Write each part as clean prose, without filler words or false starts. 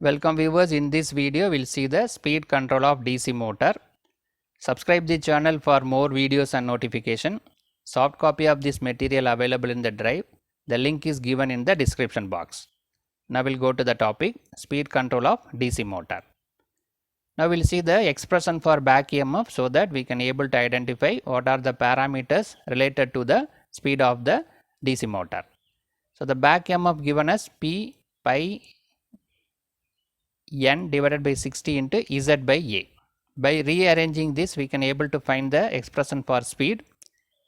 Welcome viewers, in this video we will see the speed control of DC motor. Subscribe the channel for more videos and notification. Soft copy of this material available in the drive. The link is given in the description box. Now we will go to the topic speed control of DC motor. Now we will see the expression for back EMF so that we can able to identify what are the parameters related to the speed of the DC motor. So the back EMF given as P pi N divided by 60 into Z by A. By rearranging this, we can able to find the expression for speed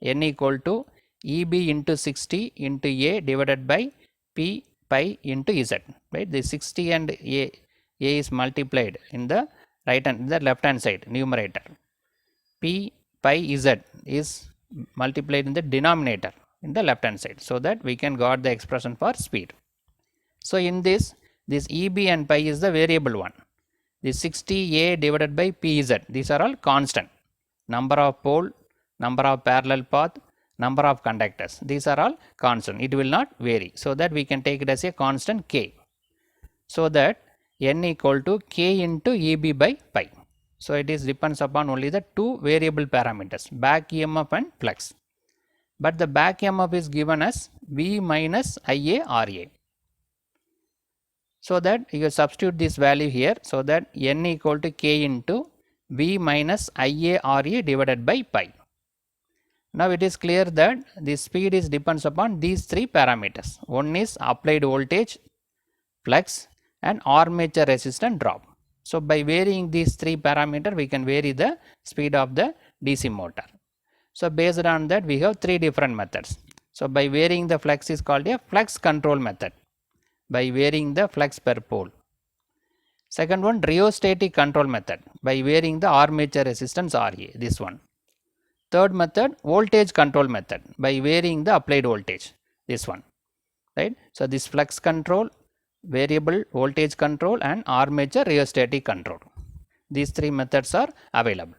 N equal to EB into 60 into A divided by P pi into Z. Right? The 60 and A is multiplied in the left hand side numerator. P pi Z is multiplied in the denominator in the left hand side, so that we can got the expression for speed. So in this EB and pi is the variable one. The 60A divided by PZ, these are all constant. Number of pole, number of parallel path, number of conductors, these are all constant. It will not vary. So that we can take it as a constant K. So that N equal to K into EB by pi. So it is depends upon only the two variable parameters, back EMF and flux. But the back EMF is given as V minus IA RA. So that you substitute this value here, so that N equal to K into V minus IA RA divided by pi. Now it is clear that the speed is depends upon these three parameters. One is applied voltage, flux and armature resistance drop. So by varying these three parameters, we can vary the speed of the DC motor. So based on that, we have three different methods. So by varying the flux is called a flux control method, by varying the flux per pole. Second one, rheostatic control method, by varying the armature resistance RA, this one. Third method, voltage control method, by varying the applied voltage, this one. Right? So this flux control, variable voltage control and armature rheostatic control. These three methods are available.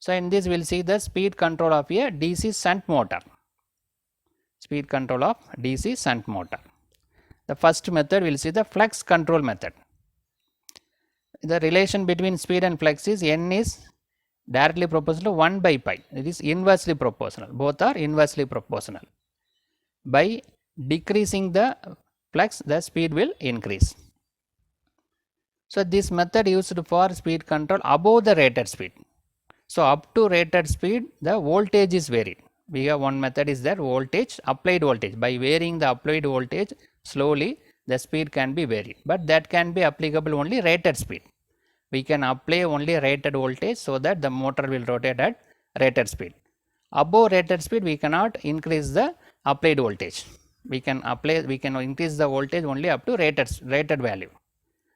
So in this we will see the speed control of a DC shunt motor. Speed control of DC shunt motor. The first method we will see the flux control method. The relation between speed and flux is N is directly proportional to 1 by pi. It is inversely proportional. Both are inversely proportional. By decreasing the flux, the speed will increase. So this method used for speed control above the rated speed. So up to rated speed, the voltage is varied. We have one method is that voltage, applied voltage. By varying the applied voltage slowly, the speed can be varied. But that can be applicable only rated speed. We can apply only rated voltage so that the motor will rotate at rated speed. Above rated speed, we cannot increase the applied voltage. We can increase the voltage only up to rated value.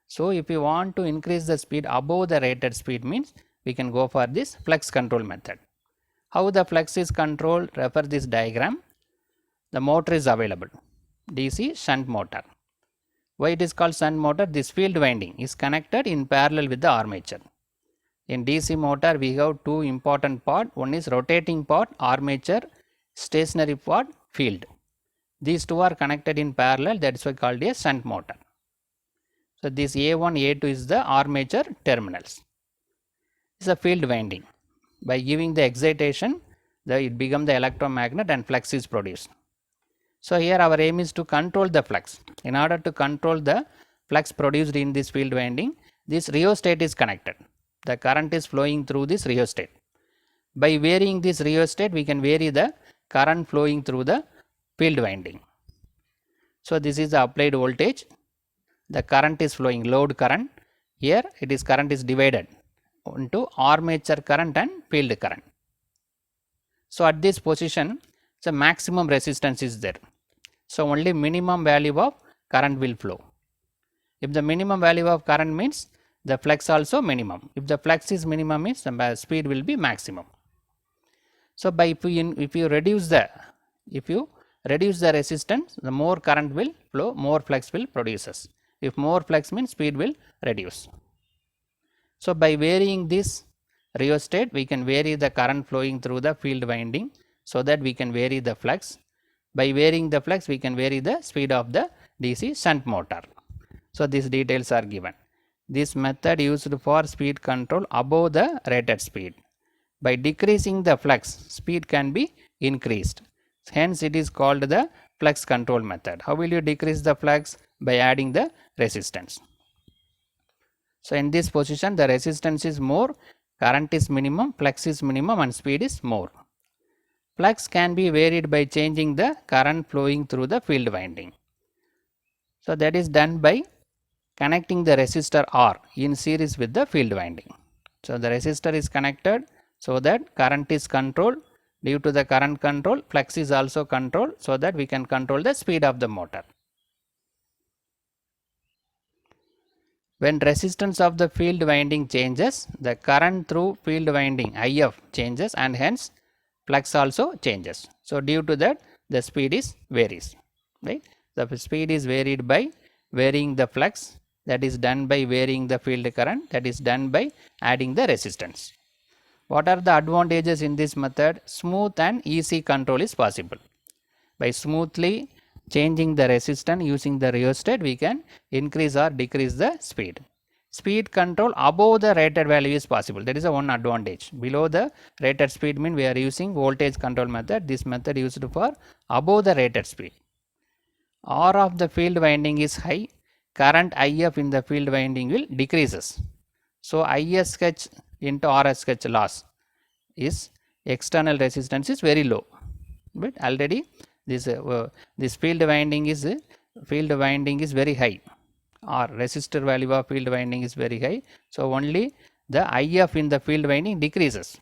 So if you want to increase the speed above the rated speed, means we can go for this flux control method. How the flux is controlled? Refer this diagram. The motor is available, DC shunt motor. Why it is called shunt motor? This field winding is connected in parallel with the armature. In DC motor, we have two important parts. One is rotating part, armature, stationary part, field. These two are connected in parallel, that is why called a shunt motor. So this A1, A2 is the armature terminals. This is a field winding. By giving the excitation, it becomes the electromagnet and flux is produced. So here our aim is to control the flux. In order to control the flux produced in this field winding, this rheostat is connected. The current is flowing through this rheostat. By varying this rheostat, we can vary the current flowing through the field winding. So this is the applied voltage. The current is flowing, load current. Here it is current is divided into armature current and field current. So at this position, the maximum resistance is there. So only minimum value of current will flow. If the minimum value of current means the flux also minimum. If the flux is minimum, means the speed will be maximum. So by if you reduce the resistance, the more current will flow, more flux will produces. If more flux means speed will reduce. So by varying this rheostat, we can vary the current flowing through the field winding, so that we can vary the flux. By varying the flux, we can vary the speed of the DC shunt motor. So these details are given. This method used for speed control above the rated speed. By decreasing the flux, speed can be increased. Hence it is called the flux control method. How will you decrease the flux? By adding the resistance. So in this position the resistance is more, current is minimum, flux is minimum and speed is more. Flux can be varied by changing the current flowing through the field winding. So that is done by connecting the resistor R in series with the field winding. So the resistor is connected so that current is controlled. Due to the current control, flux is also controlled so that we can control the speed of the motor. When resistance of the field winding changes, the current through field winding IF changes and hence flux also changes. So due to that the speed is varies, right? The speed is varied by varying the flux, that is done by varying the field current, that is done by adding the resistance. What are the advantages in this method? Smooth and easy control is possible. By smoothly changing the resistance using the rheostat, we can increase or decrease the speed. Speed control above the rated value is possible. That is a one advantage. Below the rated speed mean we are using voltage control method. This method used for above the rated speed. R of the field winding is high. Current IF in the field winding will decreases. So ISH into RSH loss is external resistance is very low. But already this field winding is very high, or resistor value of field winding is very high. So only the IF in the field winding decreases,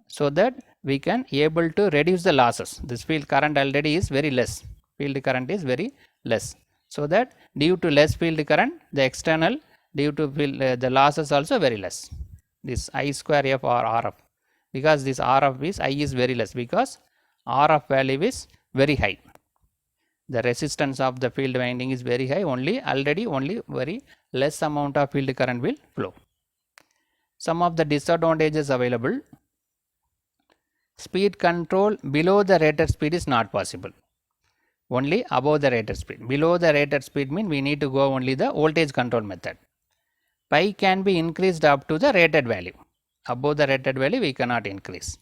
so that we can able to reduce the losses. This field current already is very less, field current is very less, so that due to less field current the external due to field, the losses also very less. This I square F or RF, because this RF is I is very less, because RF value is very high. The resistance of the field winding is very high, only very less amount of field current will flow. Some of the disadvantages available. Speed control below the rated speed is not possible, only above the rated speed. Below the rated speed mean we need to go only the voltage control method. Pi can be increased up to the rated value. Above the rated value we cannot increase.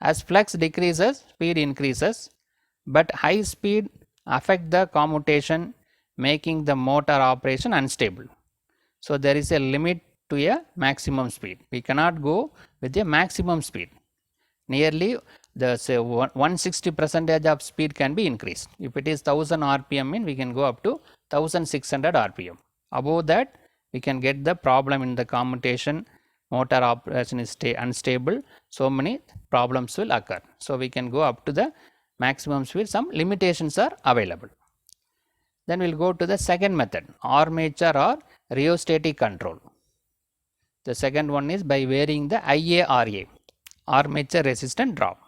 As flux decreases, speed increases, but high speed affect the commutation, making the motor operation unstable. So there is a limit to a maximum speed. We cannot go with a maximum speed. Nearly the say 160% of speed can be increased. If it is 1000 RPM mean we can go up to 1600 RPM. Above that we can get the problem in the commutation, motor operation is unstable, so many problems will occur. So we can go up to the maximum speed, some limitations are available. Then we will go to the second method, armature or rheostatic control. The second one is by varying the IARA, armature resistance drop.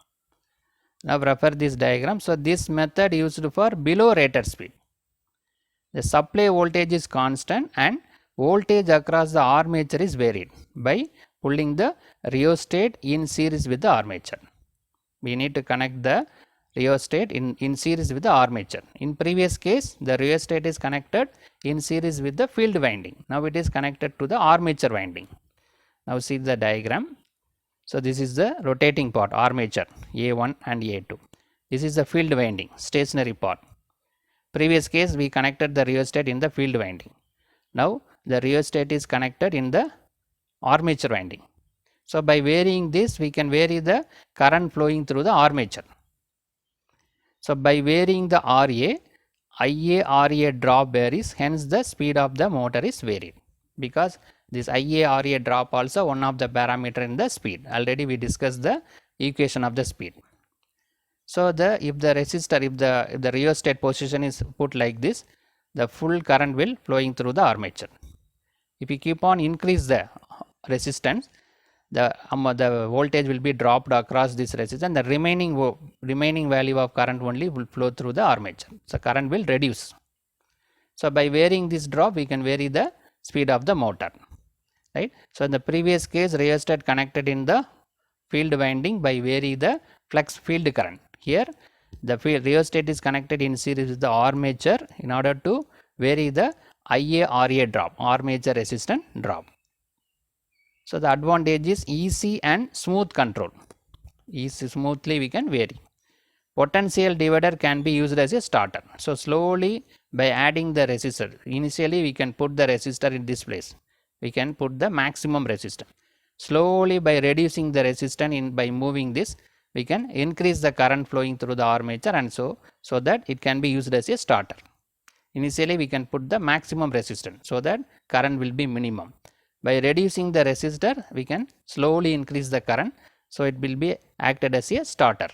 Now refer this diagram. So this method used for below rated speed. The supply voltage is constant and voltage across the armature is varied by pulling the rheostat in series with the armature. We need to connect the rheostat in series with the armature. In previous case the rheostat is connected in series with the field winding. Now it is connected to the armature winding. Now see the diagram. So this is the rotating part, armature A1 and A2. This is the field winding, stationary part. Previous case we connected the rheostat in the field winding. Now the rheostat is connected in the armature winding. So by varying this we can vary the current flowing through the armature. So by varying the RA, IARA drop varies, hence the speed of the motor is varied, because this IARA drop also one of the parameter in the speed. Already we discussed the equation of the speed. So if the resistor, if the rheostat position is put like this, the full current will flowing through the armature. If you keep on increase the resistance, the voltage will be dropped across this resistance. The remaining value of current only will flow through the armature. So current will reduce. So by varying this drop, we can vary the speed of the motor, right? So in the previous case, rheostat connected in the field winding by vary the flux field current. Here the rheostat is connected in series with the armature in order to vary the IARA drop, armature resistance drop. So the advantage is easy and smooth control. Easy, smoothly we can vary. Potential divider can be used as a starter. So slowly by adding the resistor, initially we can put the resistor in this place. We can put the maximum resistance. Slowly by reducing the resistance by moving this, we can increase the current flowing through the armature, and so that it can be used as a starter. Initially we can put the maximum resistance so that current will be minimum. By reducing the resistor, we can slowly increase the current, so it will be acted as a starter.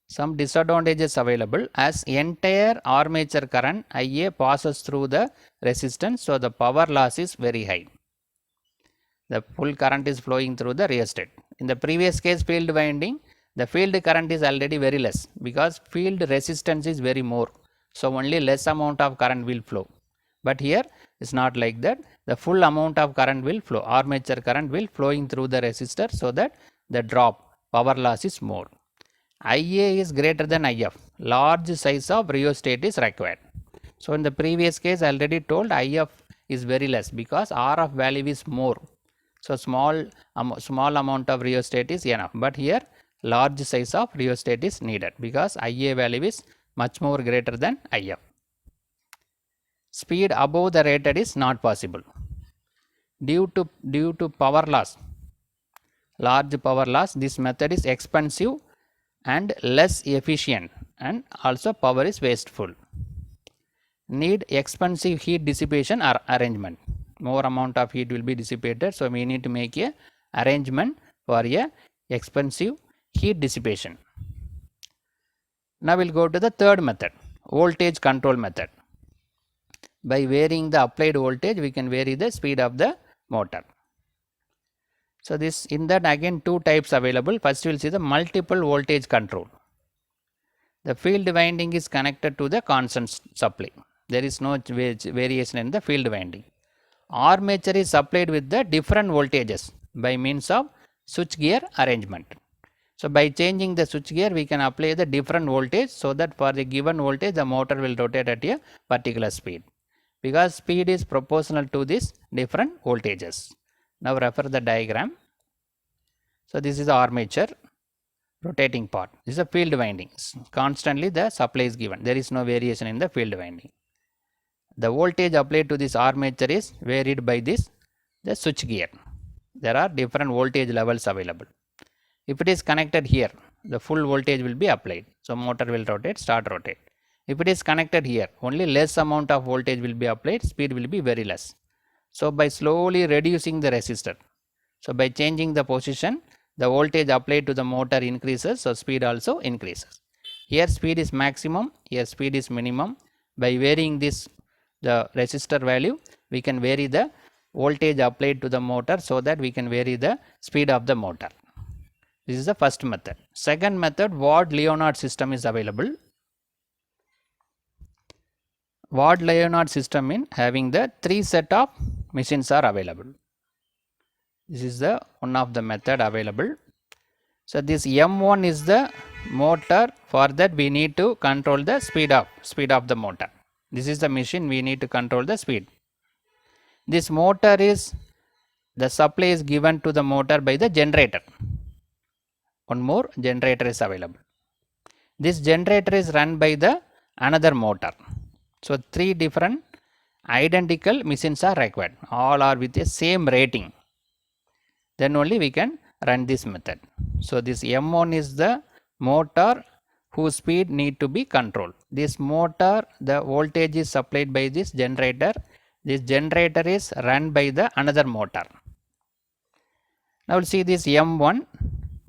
Some disadvantages available, as entire armature current IA passes through the resistance, so the power loss is very high. The full current is flowing through the rheostat. In the previous case, field winding, the field current is already very less because field resistance is very more. So only less amount of current will flow. But here it's not like that. The full amount of current will flow. Armature current will flowing through the resistor, so that the drop, power loss is more. IA is greater than IF. Large size of rheostat is required. So in the previous case, I already told IF is very less because RF value is more. So small amount of rheostat is enough. But here large size of rheostat is needed because IA value is much more greater than IF. Speed above the rated is not possible due to power loss. Large power loss. This method is expensive and less efficient, and also power is wasteful. Need expensive heat dissipation or arrangement. More amount of heat will be dissipated, so we need to make a arrangement for a expensive heat dissipation. Now we'll go to the third method, voltage control method. By varying the applied voltage, we can vary the speed of the motor. So this, in that again two types available. First we will see the multiple voltage control. The field winding is connected to the constant supply. There is no variation in the field winding. Armature is supplied with the different voltages by means of switchgear arrangement. So by changing the switchgear, we can apply the different voltage, so that for the given voltage the motor will rotate at a particular speed, because speed is proportional to these different voltages. Now refer the diagram. So this is the armature rotating part. This is a field winding. Constantly the supply is given. There is no variation in the field winding. The voltage applied to this armature is varied by the switch gear. There are different voltage levels available. If it is connected here, the full voltage will be applied. So motor will rotate, start rotate. If it is connected here, only less amount of voltage will be applied, speed will be very less. So by slowly reducing the resistor, so by changing the position, the voltage applied to the motor increases, so speed also increases. Here speed is maximum, here speed is minimum. By varying this, the resistor value, we can vary the voltage applied to the motor, so that we can vary the speed of the motor. This is the first method. Second method, Ward-Leonard system is available. Ward-Leonard system in having the three set of machines are available. This is the one of the method available. So this M1 is the motor. For that we need to control the speed of the motor. This is the machine, we need to control the speed. This motor is, the supply is given to the motor by the generator. One more generator is available. This generator is run by the another motor. So three different identical machines are required. All are with the same rating. Then only we can run this method. So this M1 is the motor whose speed need to be controlled. This motor, the voltage is supplied by this generator. This generator is run by the another motor. Now we'll see this M1.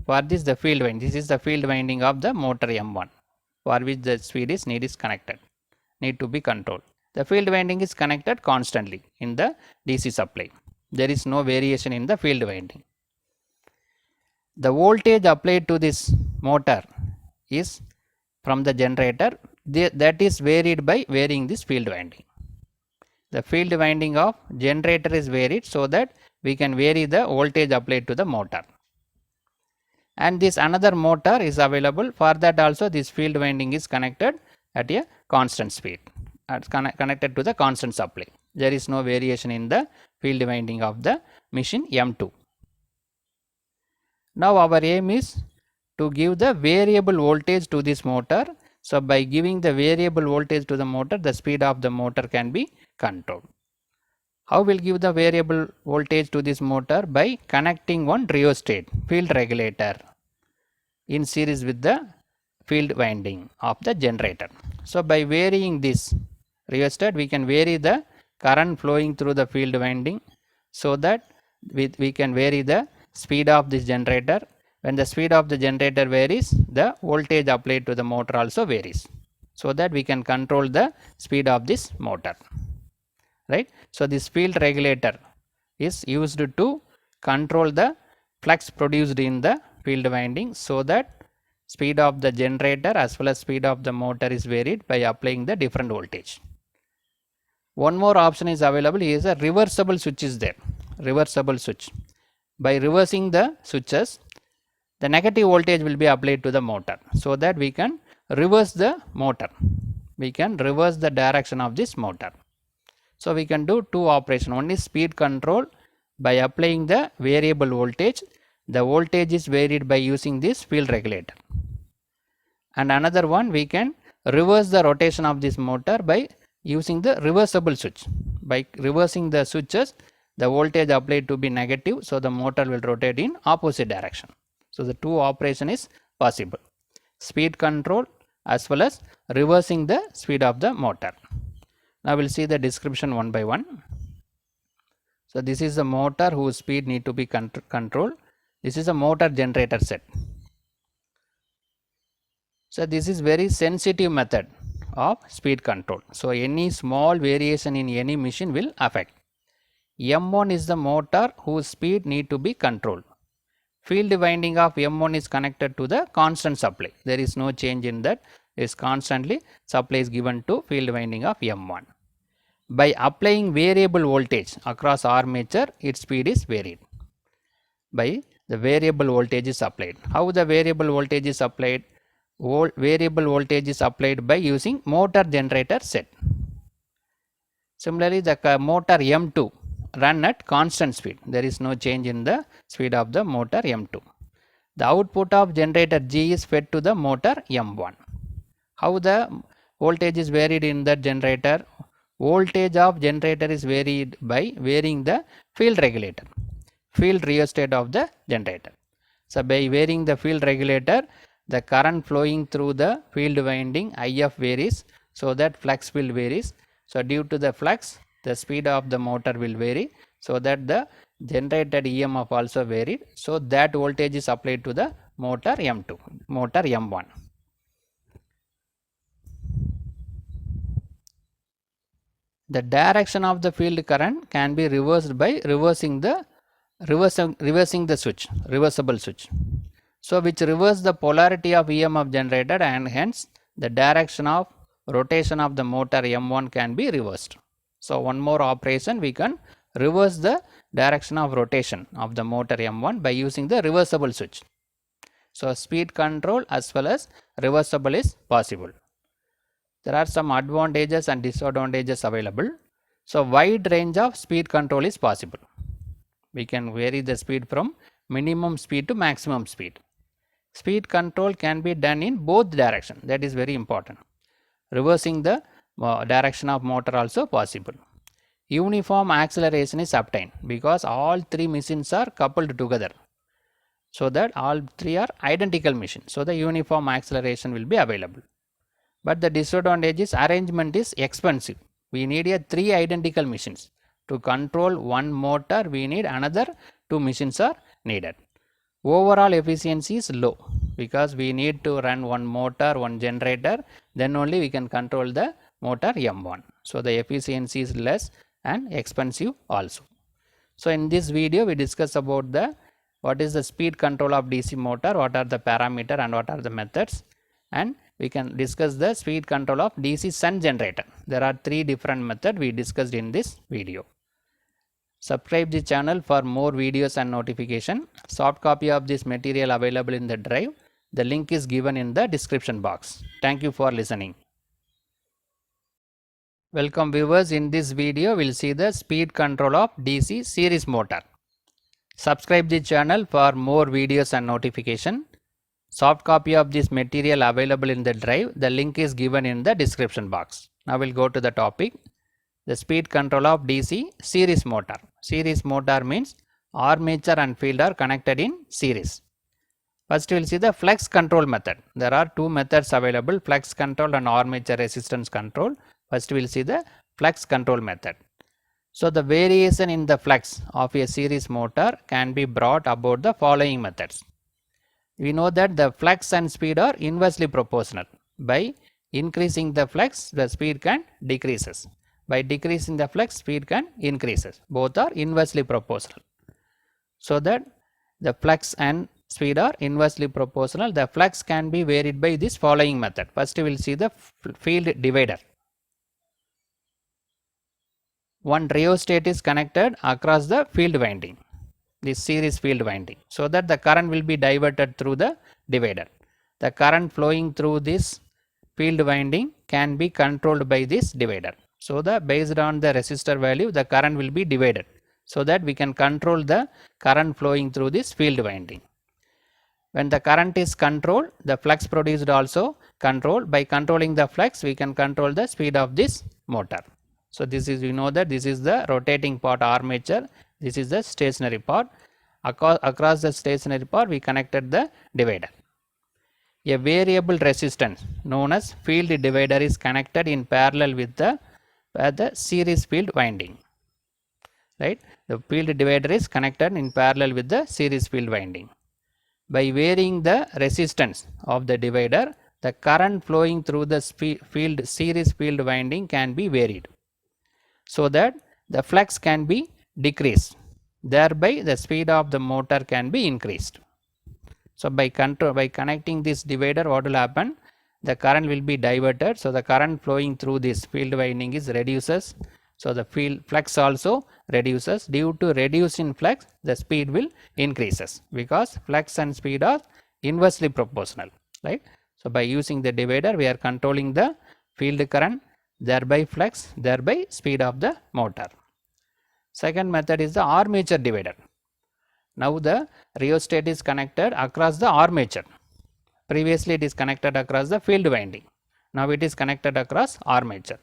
For this the field winding. This is the field winding of the motor M1, for which the speed is connected, need to be controlled. The field winding is connected constantly in the DC supply. There is no variation in the field winding. The voltage applied to this motor is from the generator, that is varied by varying this field winding. The field winding of generator is varied, so that we can vary the voltage applied to the motor. And this another motor is available. For that also this field winding is connected at a constant speed. connected to the constant supply. There is no variation in the field winding of the machine M2. Now our aim is to give the variable voltage to this motor. So by giving the variable voltage to the motor, the speed of the motor can be controlled. How will give the variable voltage to this motor? By connecting one rheostat, field regulator, in series with the field winding of the generator. So by varying this rheostat, we can vary the current flowing through the field winding, so that we can vary the speed of this generator. When the speed of the generator varies, the voltage applied to the motor also varies, so that we can control the speed of this motor, right. So this field regulator is used to control the flux produced in the field winding, so that speed of the generator as well as speed of the motor is varied by applying the different voltage. One more option is available, is a reversible switch is there, reversible switch. By reversing the switches, the negative voltage will be applied to the motor, so that we can reverse the motor, we can reverse the direction of this motor. So we can do two operations. One is speed control by applying the variable voltage. The voltage is varied by using this field regulator. And another one, we can reverse the rotation of this motor by using the reversible switch. By reversing the switches, the voltage applied to be negative, so the motor will rotate in opposite direction. So the two operation is possible, speed control as well as reversing the speed of the motor. Now we will see the description one by one. So this is the motor whose speed need to be controlled. This is a motor generator set. So this is very sensitive method of speed control. So any small variation in any machine will affect. M1 is the motor whose speed need to be controlled. Field winding of M1 is connected to the constant supply. There is no change in that. Is constantly supply is given to field winding of M1. By applying variable voltage across armature, its speed is varied. By the variable voltage is applied. How the variable voltage is applied? Variable voltage is applied by using motor generator set. Similarly, the motor M2 run at constant speed. There is no change in the speed of the motor M2. The output of generator G is fed to the motor M1. How the voltage is varied in that generator? Voltage of generator is varied by varying the field regulator, field rheostat of the generator. So by varying the field regulator, the current flowing through the field winding IF varies, so that flux will varies. So due to the flux, the speed of the motor will vary, so that the generated EMF also varied. So that voltage is applied to the motor M2, motor M1. The direction of the field current can be reversed by reversing the switch, reversible switch. So which reverse the polarity of EMF generated, and hence the direction of rotation of the motor M1 can be reversed. So one more operation, we can reverse the direction of rotation of the motor M1 by using the reversible switch. So speed control as well as reversible is possible. There are some advantages and disadvantages available. So wide range of speed control is possible. We can vary the speed from minimum speed to maximum speed. Speed control can be done in both directions. That is very important. Reversing the direction of motor also possible. Uniform acceleration is obtained because all three machines are coupled together, so that all three are identical machines. So the uniform acceleration will be available. But the disadvantage is arrangement is expensive. We need three identical machines. To control one motor, we need another two machines are needed. Overall efficiency is low because we need to run one motor, one generator, then only we can control the motor M1. So the efficiency is less and expensive also. So in this video we discuss about what is the speed control of DC motor, what are the parameter and what are the methods, and we can discuss the speed control of DC shunt generator. There are three different methods we discussed in this video. Subscribe the channel for more videos and notification. Soft copy of this material available in the drive. The link is given in the description box. Thank you for listening. Welcome viewers, in this video we will see the speed control of DC series motor. Subscribe the channel for more videos and notification. Soft copy of this material available in the drive. The link is given in the description box. Now we will go to the topic. The speed control of DC series motor. Series motor means armature and field are connected in series. First we will see the flux control method. There are two methods available, flux control and armature resistance control. First we will see the flux control method. So the variation in the flux of a series motor can be brought about the following methods. We know that the flux and speed are inversely proportional. By increasing the flux, the speed can decreases. By decreasing the flux, speed can increases. Both are inversely proportional. So that the flux and speed are inversely proportional. The flux can be varied by this following method. First we will see the field divider. One rheostat is connected across the field winding, this series field winding, so that the current will be diverted through the divider. The current flowing through this field winding can be controlled by this divider. So the based on the resistor value, the current will be divided, so that we can control the current flowing through this field winding. When the current is controlled, the flux produced also controlled. By controlling the flux, we can control the speed of this motor. So this is, we know that this is the rotating part armature, this is the stationary part. Across the stationary part, we connected the divider. A variable resistance known as field divider is connected in parallel with the series field winding. Right? The field divider is connected in parallel with the series field winding. By varying the resistance of the divider, the current flowing through the series field winding can be varied, so that the flux can be decreased. Thereby the speed of the motor can be increased. So by connecting this divider, what will happen? The current will be diverted. So the current flowing through this field winding is reduces. So the field flux also reduces. Due to reduce in flux, the speed will increases, because flux and speed are inversely proportional, right? So by using the divider, we are controlling the field current, thereby flux, thereby speed of the motor. Second method is the armature divider. Now the rheostat is connected across the armature. Previously it is connected across the field winding. Now it is connected across armature.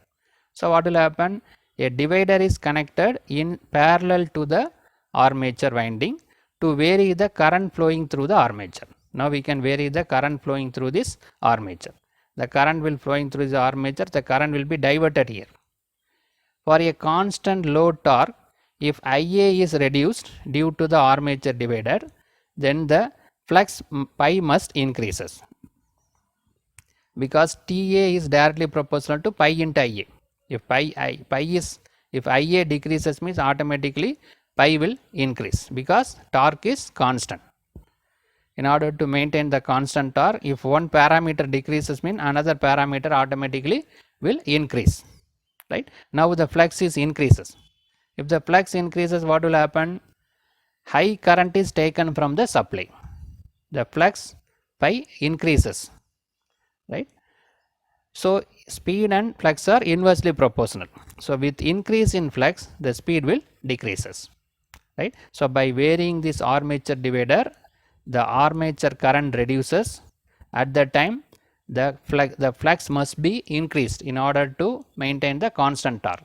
So what will happen? A divider is connected in parallel to the armature winding to vary the current flowing through the armature. Now we can vary the current flowing through this armature. The current will flowing through the armature, the current will be diverted here. For a constant load torque, if Ia is reduced due to the armature divider, then the flux pi must increases, because Ta is directly proportional to pi into Ia. If Ia decreases, means automatically pi will increase, because torque is constant. In order to maintain the constant torque, if one parameter decreases, means another parameter automatically will increase, right? Now the flux is increases. If the flux increases, what will happen? High current is taken from the supply. The flux pi increases, right? So speed and flux are inversely proportional. So with increase in flux, the speed will decreases, right? So by varying this armature divider, the armature current reduces. At that time, the flux must be increased in order to maintain the constant torque.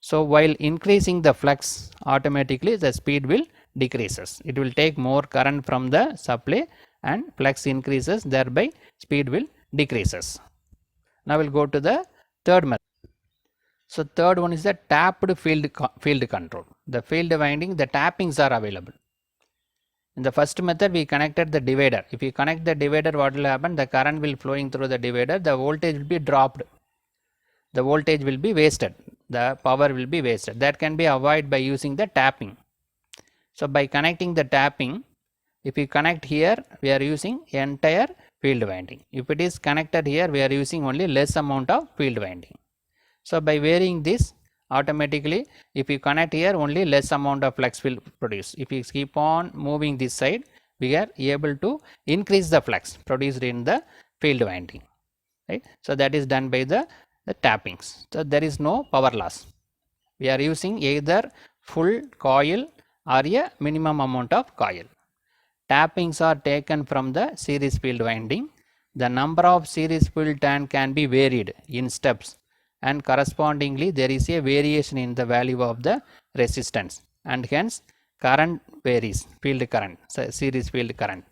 So while increasing the flux, automatically the speed will decreases. It will take more current from the supply and flux increases, thereby speed will decreases. Now we'll go to the third method. So third one is the tapped field control. The field winding, the tappings are available. In the first method, we connected the divider. If you connect the divider, what will happen? The current will flowing through the divider, the voltage will be dropped. The voltage will be wasted. The power will be wasted. That can be avoided by using the tapping. So by connecting the tapping, if you connect here, we are using entire field winding. If it is connected here, we are using only less amount of field winding. So by varying this, automatically if you connect here, only less amount of flux will produce. If you keep on moving this side, we are able to increase the flux produced in the field winding, right? So that is done by the the tappings. So there is no power loss. We are using either full coil or a minimum amount of coil. Tappings are taken from the series field winding. The number of series field turn can be varied in steps, and correspondingly there is a variation in the value of the resistance, and hence current varies, field current, series field current.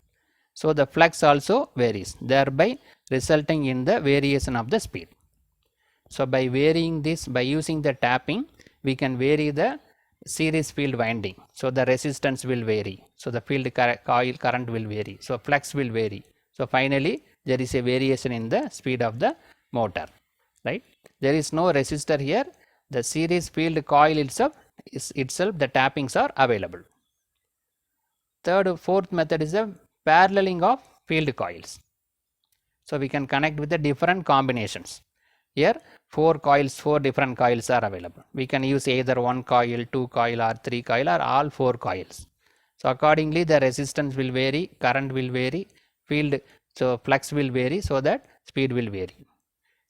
So the flux also varies, thereby resulting in the variation of the speed. So by varying this, by using the tapping, we can vary the series field winding. So the resistance will vary. So the field coil current will vary. So flux will vary. So finally there is a variation in the speed of the motor, right? There is no resistor here. The series field coil itself the tappings are available. Fourth method is the paralleling of field coils. So we can connect with the different combinations. Here 4 different coils are available. We can use either 1 coil, 2 coil or 3 coil or all 4 coils. So accordingly the resistance will vary, current will vary, flux will vary, so that speed will vary.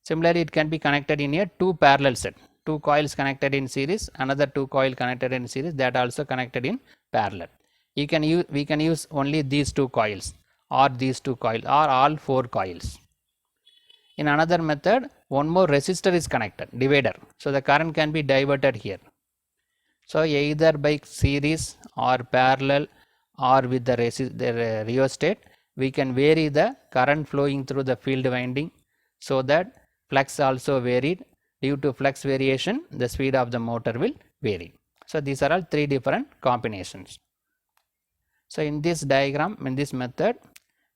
Similarly, it can be connected in a 2 parallel set. 2 coils connected in series, another 2 coil connected in series, that also connected in parallel. We can use only these 2 coils or these 2 coils or all 4 coils. In another method, one more resistor is connected, divider. So the current can be diverted here. So either by series or parallel or with the rheostat, we can vary the current flowing through the field winding, so that flux also varied. Due to flux variation, the speed of the motor will vary. So these are all 3 different combinations. So in this diagram, in this method,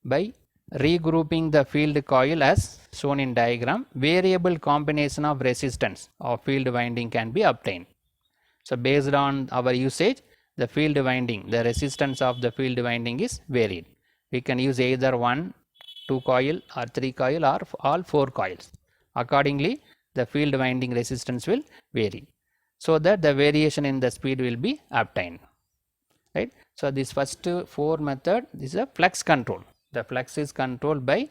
by regrouping the field coil as shown in diagram, variable combination of resistance of field winding can be obtained. So based on our usage, the field winding, the resistance of the field winding is varied. We can use either 1, 2 coil or 3 coil or all 4 coils. Accordingly, the field winding resistance will vary, so that the variation in the speed will be obtained. Right. So this first 4 method, this is a flux control. The flux is controlled by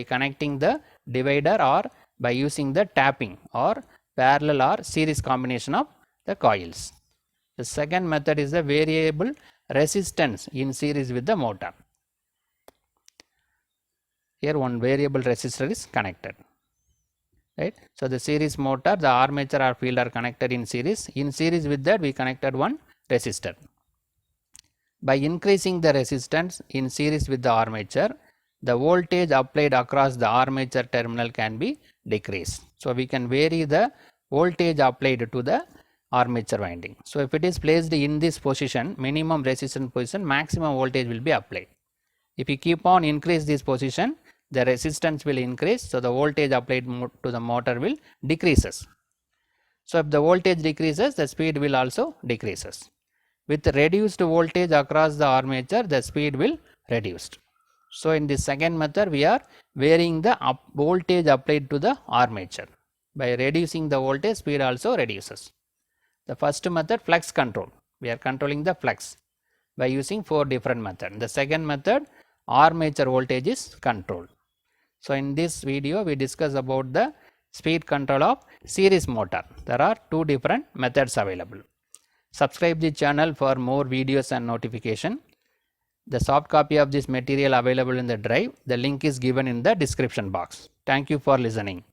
connecting the divider or by using the tapping or parallel or series combination of the coils. The second method is the variable resistance in series with the motor. Here one variable resistor is connected. Right. So the series motor, the armature or field are connected in series. In series with that, we connected one resistor. By increasing the resistance in series with the armature, the voltage applied across the armature terminal can be decreased. So we can vary the voltage applied to the armature winding. So if it is placed in this position, minimum resistance position, maximum voltage will be applied. If you keep on increase this position, the resistance will increase, so the voltage applied to the motor will decreases. So if the voltage decreases, the speed will also decreases. With reduced voltage across the armature, the speed will reduced. So in this second method, we are varying the voltage applied to the armature. By reducing the voltage, speed also reduces. The first method, flux control. We are controlling the flux by using 4 different methods. The second method, armature voltage is controlled. So in this video, we discuss about the speed control of series motor. There are 2 different methods available. Subscribe the channel for more videos and notification. The soft copy of this material available in the drive. The link is given in the description box. Thank you for listening.